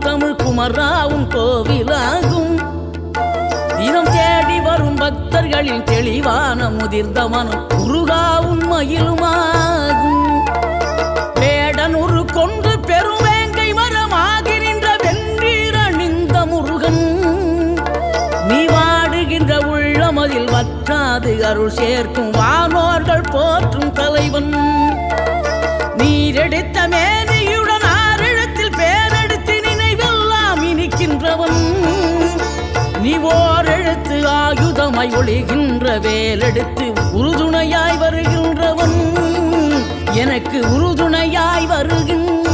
தமிழ் குமராவும் கோவிலாகும். தினம் தேடி வரும் பக்தர்களின் தெளிவான முதிர்ந்த மனம் முருகா உண்மையிலுமாகும். வேடனூறு கொண்டு பெருவேங்கை மரமாகி நின்ற வென்றீர் அணிந்த முருகன், நீ வாடுகின்ற உள்ளமதில் வற்றாது அருள் சேர்க்கும் வானோர்கள் போற்றும் தலைவன். நீரெடுத்த மேனியுடன் ஆறிடத்தில் பேரெடுத்து நினைவெல்லாம் இனிக்கின்றவன், நீ ஓர் எழுத்து ஆயுதமாய் ஒளிகின்ற வேலெடுத்து உறுதுணையாய் வருகின்றவன், எனக்கு உறுதுணையாய் வருகின்ற